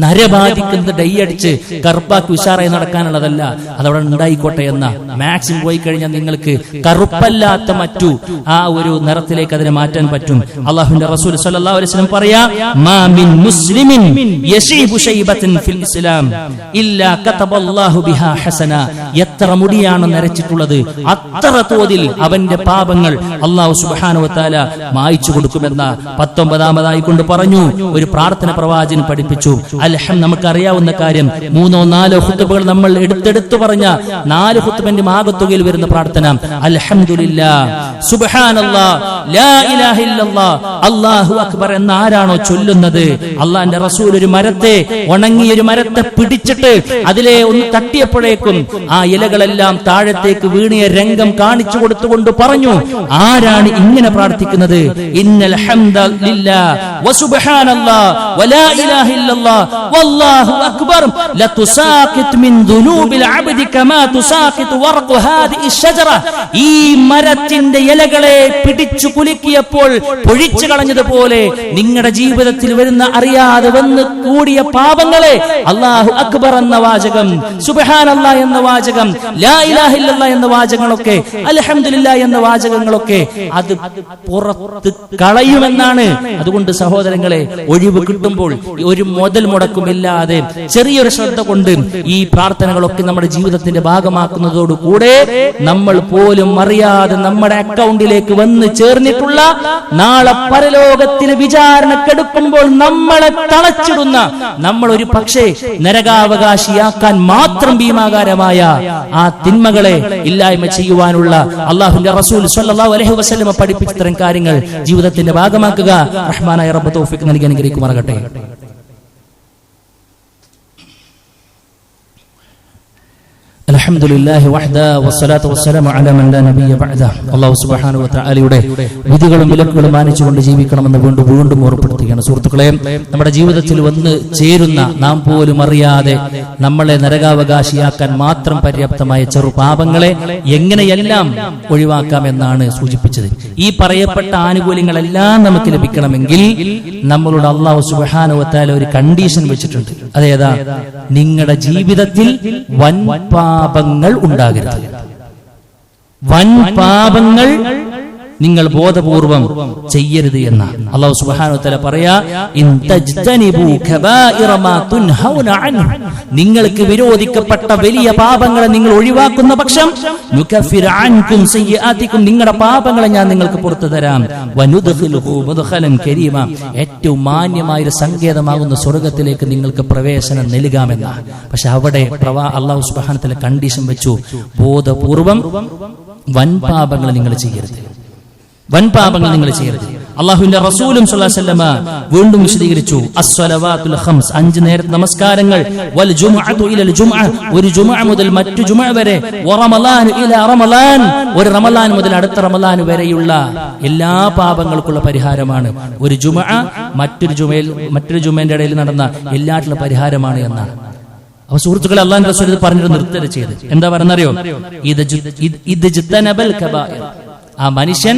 നരബാധിക്കുന്നത് ഡൈയടിച്ച് കറുപ്പാക്കി ഉഷാറായി നടക്കാനുള്ളതല്ല, അതവിടെ ഉണ്ടായിക്കോട്ടെ എന്ന. മാക്സിമം പോയി കഴിഞ്ഞാൽ നിങ്ങൾക്ക് കറുപ്പല്ലാത്ത മറ്റു ആ ഒരു നിറത്തിലേക്ക് അതിനെ മാറ്റാൻ പറ്റും. അല്ലാഹുവിന്റെ റസൂൽ സ്വല്ലല്ലാഹു അലൈഹി വസല്ലം പറയാ, മാ മിൻ മുസ്ലിമിൻ യശീബു ശൈബതൻ ഫിൽ ഇസ്ലാം ഇല്ലാ കതബല്ലാഹു ബിഹാ ഹസന. എത്ര മുടിയാണ് നരച്ചിട്ടുള്ളത് അത്ര തോതിൽ അവന്റെ പാപങ്ങൾ അല്ലാഹു സുബ്ഹാനഹു വ തആല മായ്ച്ചു കൊടുക്കുമെന്ന. 19-ാമതായി പറഞ്ഞു, ഒരു പ്രാർത്ഥന പ്രവാചകൻ പഠിപ്പിച്ചു. നമുക്കറിയാവുന്ന കാര്യം, 3-4 ഖുത്ബകൾ നമ്മൾ എടുത്തെടുത്തു പറഞ്ഞ 4 ഖുത്ബന്റെ ആകത്തുകയിൽ വരുന്ന പ്രാർത്ഥന അൽഹംദുലില്ലാഹ്, സുബ്ഹാനല്ലാഹ്, ലാ ഇലാഹ ഇല്ലല്ലാഹ്, അല്ലാഹു അക്ബർ എന്ന ആരാണോ ചൊല്ലുന്നത്, അല്ലാഹുവിന്റെ റസൂൽ ഒരു മരത്തെ, ഉണങ്ങിയ ഒരു മരത്തെ പിടിച്ചിട്ട് അതിലെ ഒന്ന് തട്ടിയപ്പോഴേക്കും ആ ഇലകളെല്ലാം താഴത്തേക്ക് വീണിയ രംഗം കാണിച്ചു കൊടുത്തുകൊണ്ട് പറഞ്ഞു, ആരാണ് ഇങ്ങനെ പ്രാർത്ഥിക്കുന്നത്, ഇന്നൽ ഹംദ ലില്ലാഹ് വസുബ്ഹാനല്ലാഹ് വലാ ഇലാഹ ഇല്ലല്ലാഹ് വല്ലാഹു അക്ബർ ലതുസാഖിത് മിൻ ദുനൂബിൽ അബ്ദി കമാ തുസാഖിതു വർഖു ഹാദിഹി ശജറ. ഈ മരത്തിന്റെ ഇലകളെ പിടിച്ചു കുലുക്കിയപ്പോൾ പൊഴിച്ചു കളഞ്ഞതുപോലെ നിങ്ങളുടെ ജീവിതത്തിൽ വരുന്ന അറിയാതെ വന്ന് കൂടിയ പാപങ്ങളെ അല്ലാഹു അക്ബർ എന്ന വാചകം, സുബ്ഹാനല്ലാഹ് എന്ന വാചകം, ലാ ഇലാഹ ഇല്ലല്ലാഹ് എന്ന വാചകങ്ങളൊക്കെ, അൽഹംദുലില്ലാഹ് എന്ന വാചകങ്ങളൊക്കെ അത് പുറത്ത് കളയുമെന്നാണ്. അതുകൊണ്ട് സഹോദരങ്ങളെ, ഒഴിവ് കിട്ടുമ്പോൾ ഒരു മുതൽ മുടക്കുമില്ലാതെ ചെറിയൊരു ശ്രദ്ധ കൊണ്ട് ഈ പ്രാർത്ഥനകളൊക്കെ നമ്മുടെ ജീവിതത്തിന്റെ ഭാഗമാക്കുന്നതോടുകൂടെ നമ്മൾ പോലും അറിയാതെ നമ്മുടെ അക്കൗണ്ടിലേക്ക് വന്ന് ചേർന്നിട്ടുള്ള നാളെ പരലോകത്തിന് വിചാരണക്കെടുക്കുമ്പോൾ നമ്മളെ തളച്ചിടുന്ന, നമ്മൾ ഒരു പക്ഷേ നരകാവകാശിയാക്കാൻ മാത്രം ഭീമാകാരമായ ആ തിന്മകളെ ഇല്ലായ്മ ചെയ്യുവാനുള്ള അല്ലാഹുവിന്റെ റസൂൽ സ്വല്ലല്ലാഹു അലൈഹി വസല്ലം പഠിപ്പിച്ച ഇത്തരം കാര്യങ്ങൾ ജീവിതത്തിന്റെ ഭാഗമാക്കുക. റഹ്മാനായ റബ്ബ് തൗഫീഖ് നൽകി അനുഗ്രഹിക്കുമാറാകട്ടെ. അൽഹംദുലില്ലാഹി വഹ്ദാ വസ്സലാത്തു വസ്സലാമു അലാ മൻ ലാ നബിയ്യ ബഅദ. അല്ലാഹു സുബ്ഹാനഹു വ തആലയുടെ വിധികളും വിലക്കുകളും മാനിച്ചുകൊണ്ട് ജീവിക്കണമെന്ന് വീണ്ടും ഓർമ്മപ്പെടുത്തുകയാണ്. സുഹൃത്തുക്കളെ, നമ്മുടെ ജീവിതത്തിൽ വന്ന് ചേരുന്ന നാം പോലും അറിയാതെ നമ്മളെ നരകാവകാശിയാക്കാൻ മാത്രം പര്യാപ്തമായ ചെറുപാപങ്ങളെ എങ്ങനെയെല്ലാം ഒഴിവാക്കാമെന്നാണ് സൂചിപ്പിച്ചത്. ഈ പറയപ്പെട്ട ആനുകൂല്യങ്ങളെല്ലാം നമുക്ക് ലഭിക്കണമെങ്കിൽ നമ്മളോട് അല്ലാഹു സുബ്ഹാനഹു വ തആല ഒരു കണ്ടീഷൻ വെച്ചിട്ടുണ്ട്. അതേതാ? നിങ്ങളുടെ ജീവിതത്തിൽ വൻ പാപങ്ങൾ ഉണ്ടാകരുത്. വൻ പാപങ്ങൾ നിങ്ങൾ ബോധപൂർവം ചെയ്യരുത് എന്ന അല്ലാഹു സുബ്ഹാനഹു വ തആല പറയാ, ഇൻ തജ്തനിബു കബായിറ മാ തുൻഹൗന അൻഹു, നിങ്ങൾക്ക് വിരോധിക്കപ്പെട്ട വലിയ പാപങ്ങളെ നിങ്ങൾ ഒഴിവാക്കുന്ന പക്ഷം നുകഫിറ അൻകും സയ്യിആതികും, നിങ്ങളുടെ പാപങ്ങളെ ഞാൻ നിങ്ങൾക്ക് പുറത്തു തരാം, വനുദ്ഖിലുഹു മുദ്ഖലൻ കരീമ, ഏറ്റവും മാന്യമായ ഒരു സങ്കേതമാകുന്ന സ്വർഗ്ഗത്തിലേക്ക് നിങ്ങൾക്ക് പ്രവേശനം നൽകാമെന്ന. പക്ഷെ അവിടെ അല്ലാഹു സുബ്ഹാനഹു വ തആല കണ്ടീഷൻ വെച്ചു, ബോധപൂർവം വൻ പാപങ്ങൾ നിങ്ങൾ ചെയ്യരുത്. അല്ലാഹുവിന്റെ റസൂലും സ്വല്ലല്ലാഹു അലൈഹി വസല്ലമ വീണ്ടും വിശദീകരിച്ചു. അസ്സലവാത്തുൽ ഖംസ്, 5 നേരത്തെ നമസ്കാരങ്ങൾ, വൽ ജുമുഅതു ഇലൽ ജുമുഅ, ഒരു ജുമുഅ മുതൽ മറ്റു ജുമുഅ വരെ, വറമളാൻ ഇലാ റമളാൻ, ഒരു റമളാൻ മുതൽ അടുത്ത റമളാൻ വരെയുള്ള എല്ലാ പാപങ്ങൾക്കുള്ള പരിഹാരമാണ്. ഒരു ജുമുഅ മറ്റൊരു ജുമുഅന്റെ ഇടയിൽ നടന്ന എല്ലാറ്റിലുള്ള പരിഹാരമാണ് എന്നാണ്. അപ്പൊ സുഹൃത്തുക്കളെ, അല്ലാഹുവിന്റെ റസൂൽ ഇത് പറഞ്ഞിട്ട് നിർത്തല ചെയ്ത് എന്താ പറഞ്ഞറിയോ? ആ മനുഷ്യൻ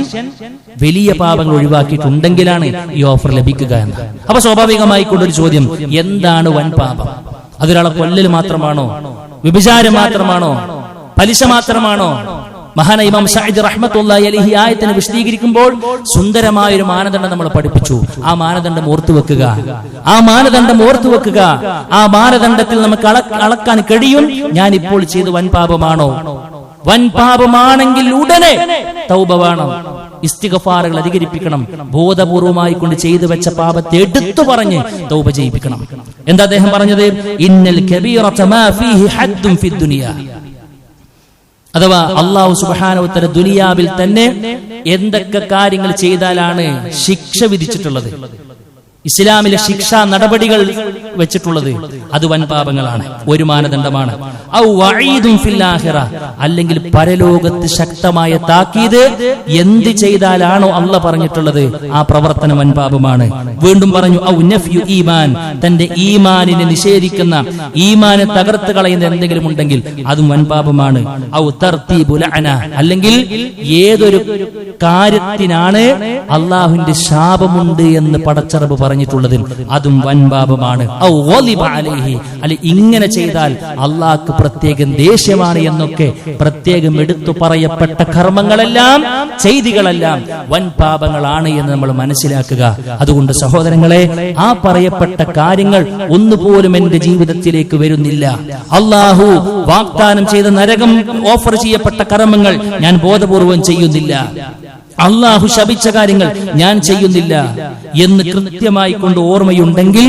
വലിയ പാപങ്ങൾ ഒഴിവാക്കിയിട്ടുണ്ടെങ്കിലാണ് ഈ ഓഫർ ലഭിക്കുക എന്ന്. അപ്പൊ സ്വാഭാവികമായി കൊണ്ടൊരു ചോദ്യം, എന്താണ് വൻ പാപം? അതൊരാളെ കൊല്ലൽ മാത്രമാണോ? വ്യഭിചാരം മാത്രമാണോ? പലിശ മാത്രമാണോ? മഹാനായ ഇമാം സഅദി റഹ്മത്തുള്ളാഹി അലൈഹി ആയത്തിനെ വിശദീകരിക്കുമ്പോൾ സുന്ദരമായ ഒരു മാനദണ്ഡം നമ്മൾ പഠിപ്പിച്ചു. ആ മാനദണ്ഡം ഓർത്തുവെക്കുക, ആ മാനദണ്ഡം ഓർത്തുവെക്കുക. ആ മാനദണ്ഡത്തിൽ നമുക്ക് അളക്കാൻ കഴിയും, ഞാൻ ഇപ്പോൾ ചെയ്ത് വൻ പാപമാണോ? വൻ പാപമാണെങ്കിൽ ഉടനെ തൗബ വേണം, ഇസ്തിഗ്ഫാറുകൾ അധികരിപ്പിക്കണം. ബോധപൂർവമായി കൊണ്ട് ചെയ്തു വെച്ച പാപത്തെ എടുത്തു പറഞ്ഞ് തൗബ ചെയ്യിപ്പിക്കണം. എന്താ അദ്ദേഹം പറഞ്ഞത്? ഇന്നൽ കബീറത മാ ഫീഹി ഹദ്ദുൻ ഫി ദുനിയ, അഥവാ അല്ലാഹു സുബ്ഹാനഹു വ തആല ദുനിയാവിൽ തന്നെ എന്തൊക്കെ കാര്യങ്ങൾ ചെയ്താലാണ് ശിക്ഷ വിധിച്ചിട്ടുള്ളത്, ഇസ്ലാമിലെ ശിക്ഷാ നടപടികൾ വെച്ചിട്ടുള്ളത്, അത് വൻ പാപങ്ങളാണ്. ഒരു മാനദണ്ഡമാണ്. ഔ വഈദുൻ ഫിൽ ആഖിറ, അല്ലെങ്കിൽ പരലോകത്ത് ശക്തമായ താക്കീത്, എന്ത് ചെയ്താലാണോ അല്ലാഹ് പറഞ്ഞിട്ടുള്ളത് ആ പ്രവർത്തനം വൻ പാപമാണ്. വീണ്ടും പറഞ്ഞു, ഔ നഫ്യു ഈമാൻ, തന്റെ ഈമാനിനെ നിഷേധിക്കുന്ന, ഈമാനെ തകർത്ത് കളയുന്ന എന്തെങ്കിലും ഉണ്ടെങ്കിൽ അതും വൻ പാപമാണ്. ഔ തർതീബു ലഅന, അല്ലെങ്കിൽ ഏതൊരു കാര്യത്തിനാണ് അല്ലാഹുവിന്റെ ശാപമുണ്ട് എന്ന് പടച്ചറബ് പറഞ്ഞിട്ടുള്ളത് അതും വൻ പാപമാണ്. ഔ ഗളിബ അലൈഹി, അല്ലെ ഇങ്ങനെ ചെയ്താൽ അല്ലാഹ്ക്ക് പ്രത്യേകം ദേഷ്യമാണ് എന്നൊക്കെ പ്രത്യേകം എടുത്തു പറയപ്പെട്ട കർമ്മങ്ങളെല്ലാം, ചെയ്തികളെല്ലാം വൻ പാപങ്ങളാണ് എന്ന് നമ്മൾ മനസ്സിലാക്കുക. അതുകൊണ്ട് സഹോദരങ്ങളെ, ആ പറയപ്പെട്ട കാര്യങ്ങൾ ഒന്നുപോലും എന്റെ ജീവിതത്തിലേക്ക് വരുന്നില്ല. അല്ലാഹു വാഗ്ദാനം ചെയ്ത നരകം ഓഫർ ചെയ്യപ്പെട്ട കർമ്മങ്ങൾ ഞാൻ ബോധപൂർവം ചെയ്യുന്നില്ല, അല്ലാഹു ശപിച്ച കാര്യങ്ങൾ ഞാൻ ചെയ്യുന്നില്ല എന്ന് കൃത്യമായി കൊണ്ട് ഓർമ്മയുണ്ടെങ്കിൽ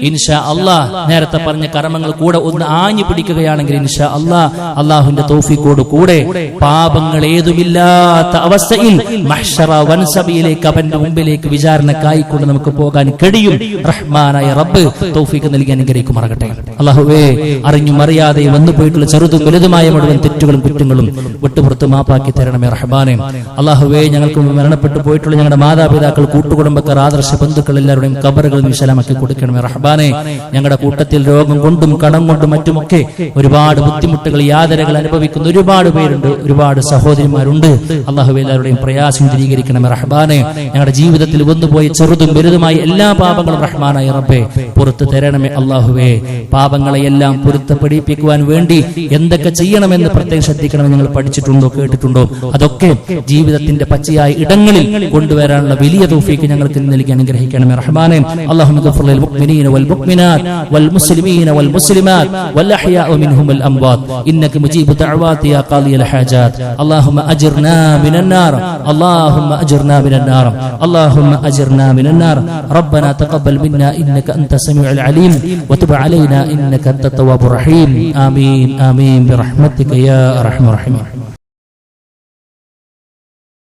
ഇൻഷാ അല്ലാഹ് നേരത്തെ പറഞ്ഞ കർമ്മങ്ങൾ കൂടെ ഒന്ന് ആഞ്ഞു പിടിക്കുകയാണെങ്കിൽ ഇൻഷാ അല്ലാഹ് അല്ലാഹുവിന്റെ തൗഫീഖോട് കൂടെ പാപങ്ങൾ ഏതുമില്ലാത്ത അവസ്ഥയിൽ മഹ്ശറ വൻസബിയിലേക്ക്, അവന്റെ മുമ്പിലേക്ക് വിചാരണക്കായിക്കൊണ്ട് നമുക്ക് പോകാൻ കഴിയും. റഹ്മാനായ റബ്ബ് തൗഫീഖ് നൽകി അനുഗ്രഹിക്കുമാറാകട്ടെ. അല്ലാഹുവേ, അറിഞ്ഞും അറിയാതെയും വന്നു പോയിട്ടുള്ള ചെറുതും വലുതുമായ മുഴുവൻ തെറ്റുകളും കുറ്റങ്ങളും വിട്ടുപുറത്ത് മാപ്പാക്കി തരണമേ റഹ്മാനേ. അല്ലാഹുവേ, ഞങ്ങൾക്ക് മരണപ്പെട്ടു പോയിട്ടുള്ള ഞങ്ങളുടെ മാതാപിതാക്കൾ, കൂട്ടുകുടുംബക്കാർ, ആദർശ ബന്ധുക്കൾ എല്ലാവരുടെയും ഖബറുകൾ വിശാലമാക്കി കൊടുക്കണമേ റഹ്മാനേ. ഞങ്ങളുടെ കൂട്ടത്തിൽ രോഗം കൊണ്ടും കടം കൊണ്ടും മറ്റുമൊക്കെ ഒരുപാട് ബുദ്ധിമുട്ടുകൾ, യാതനകൾ അനുഭവിക്കുന്ന ഒരുപാട് പേരുണ്ട്, ഒരുപാട് സഹോദരിമാരുണ്ട്. അല്ലാഹുവേ, എല്ലാവരുടെയും പ്രയാസം ദൂരീകരിക്കണമേ റഹ്മാനേ. ഞങ്ങളുടെ ജീവിതത്തിൽ വന്നുപോയി ചെറുതും വലുതുമായ എല്ലാ പാപങ്ങളും റഹ്മാനായ റബ്ബേ പുറത്തു തരണമേ. അല്ലാഹുവേ, പാപങ്ങളെയെല്ലാം പൊരുത്തപ്പെടിപ്പിക്കുവാൻ വേണ്ടി എന്തൊക്കെ ചെയ്യണമെന്ന് പ്രത്യേകം ശ്രദ്ധിക്കണമെന്ന് ഞങ്ങൾ പഠിച്ചിട്ടുണ്ടോ, കേട്ടിട്ടുണ്ടോ? അതൊക്കെ ജീവിതത്തിന്റെ പച്ചയായ ഇടങ്ങളിൽ കൊണ്ടുവരാനുള്ള വലിയ തൗഫീഖ് ഞങ്ങൾക്ക് നൽകി അനുഗ്രഹിക്കണമേ റഹ്മാനേ. അല്ലാഹുമ്മ ഗ്ഫിർ ലിൽ മുഅ്മിനീന വൽ മുഅ്മിനാത്ത് വൽ മുസ്ലിമീന വൽ മുസ്ലിമാത്ത് വൽ അഹ്യാഉ മിൻഹും വൽ അംവാത് ഇന്നക മുജീബു ദഅവാതി യാ ഖാദിയൽ ഹാജാത്ത്. അല്ലാഹുമ്മ അജിർനാ മിനൻ നാർ, അല്ലാഹുമ്മ അജിർനാ മിനൻ നാർ, അല്ലാഹുമ്മ അജിർനാ മിനൻ നാർ. റബ്ബനാ തഖബ്ബൽ മിന്നാ ഇന്നക അൻത സമീഉൽ അലീം വതുബ് അലൈനാ ഇന്നക അൻത തവ്വാബുർ റഹീം. ആമീൻ ആമീൻ ബിറഹ്മതിക യാ അർഹമർ റഹീമീൻ.